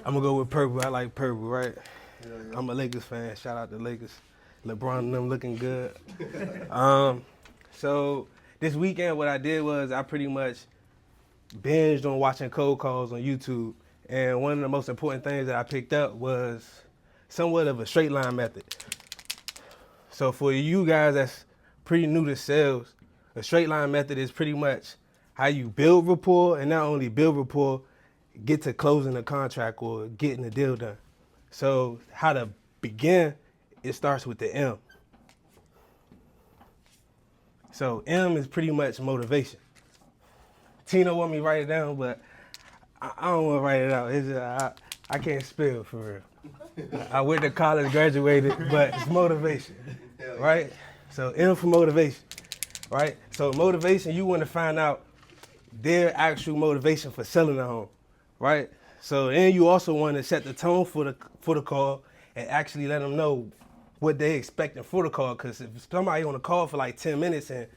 I'm gonna go with purple. I like purple, right? I'm a Lakers fan. Shout out to Lakers. LeBron and them looking good. So this weekend, what I did was I pretty much binged on watching cold calls on YouTube. And one of the most important things that I picked up was somewhat of a straight line method. So for you guys that's pretty new to sales, a straight line method is pretty much how you build rapport, and not only build rapport, get to closing the contract or getting the deal done. So how to begin, it starts with the M. So M is pretty much motivation. Tino want me to write it down, but I don't want to write it out. It's just, I can't spell for real. I went to college, graduated, but it's motivation, right? So M for motivation, right? So motivation, you want to find out their actual motivation for selling a home, right? So then you also want to set the tone for the call and actually let them know what they expecting for the call. Because if somebody on the call for like 10 minutes and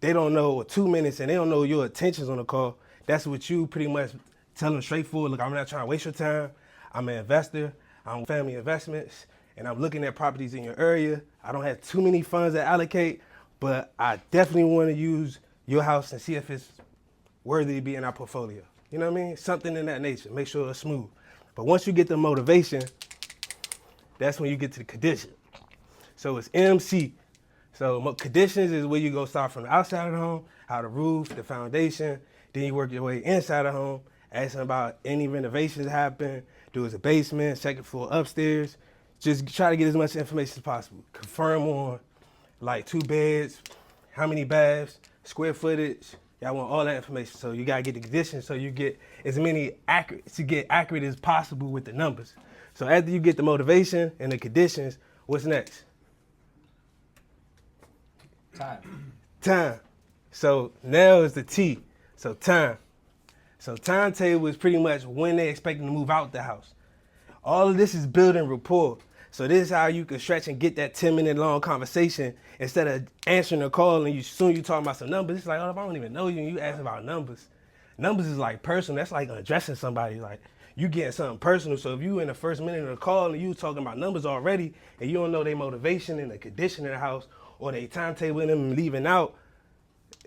they don't know, or 2 minutes, and they don't know your intentions on the call, that's what you pretty much tell them straightforward. Look, I'm not trying to waste your time. I'm an investor. I'm family investments, and I'm looking at properties in your area. I don't have too many funds to allocate, but I definitely want to use your house and see if it's worthy to be in our portfolio. You know what I mean? Something in that nature. Make sure it's smooth. But once you get the motivation, that's when you get to the condition. So it's MC. So conditions is where you go start from the outside of the home, how the roof, the foundation, then you work your way inside the home, asking about any renovations happen, do it a basement, second floor upstairs. Just try to get as much information as possible. Confirm on like 2 beds, how many baths, square footage. Y'all want all that information. So you gotta get the conditions so you get as many accurate as possible with the numbers. So after you get the motivation and the conditions, what's next? Time. So now is the T. So time. So timetable is pretty much when they expecting to move out the house. All of this is building rapport. So this is how you can stretch and get that 10-minute long conversation instead of answering a call and you talking about some numbers. It's like, oh, I don't even know you and you ask about numbers. Numbers is like personal. That's like addressing somebody. Like you getting something personal. So if you in the first minute of the call and you talking about numbers already and you don't know their motivation and the condition of the house or their timetable and them leaving out,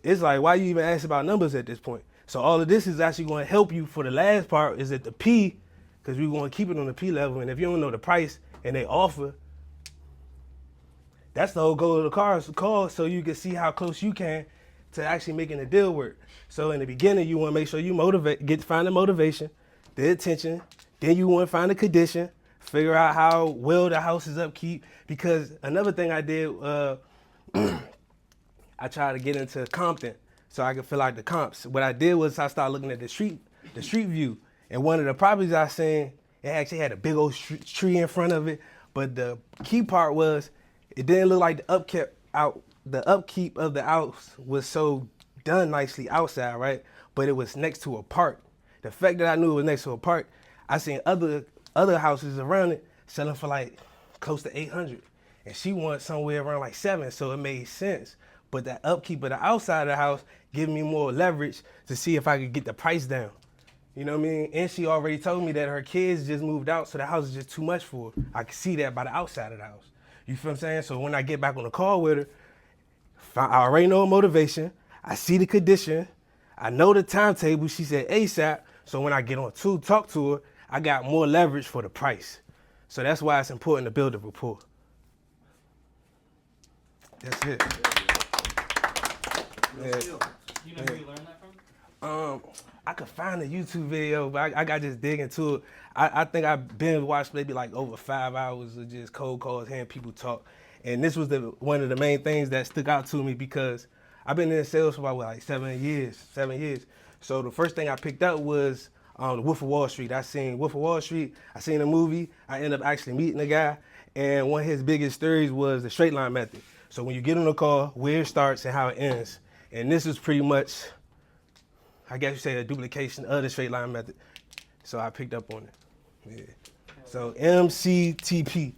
it's like, why you even ask about numbers at this point? So all of this is actually going to help you for the last part is at the P, because we want to keep it on the P level. And if you don't know the price and they offer, that's the whole goal of the call, so you can see how close you can to actually making the deal work. So in the beginning, you want to make sure you find the motivation, the attention, then you want to find the condition, figure out how well the house is upkeep. Because another thing I did, I tried to get into Compton so I could fill out the comps. What I did was I started looking at the street view. And one of the properties I seen, it actually had a big old tree in front of it. But the key part was it didn't look like the upkeep of the house was so done nicely outside, right? But it was next to a park. The fact that I knew it was next to a park, I seen other houses around it selling for like close to 800. And she wanted somewhere around like 7, so it made sense. But that upkeep of the outside of the house gave me more leverage to see if I could get the price down. You know what I mean? And she already told me that her kids just moved out, so the house is just too much for her. I can see that by the outside of the house. You feel what I'm saying? So when I get back on the call with her, I already know her motivation. I see the condition. I know the timetable. She said ASAP. So when I get on to talk to her, I got more leverage for the price. So that's why it's important to build a rapport. That's it. You know where you learned that from? I could find a YouTube video, but I got to just dig into it. I think I've been watched maybe like over 5 hours of just cold calls, hearing people talk. And this was one of the main things that stuck out to me because I've been in sales for about like 7 years. So the first thing I picked up was The Wolf of Wall Street. I seen Wolf of Wall Street. I seen the movie. I ended up actually meeting the guy. And one of his biggest theories was the straight line method. So when you get on the call, where it starts and how it ends. And this is pretty much, I guess you say, a duplication of the straight line method. So I picked up on it. Yeah. So MCTP.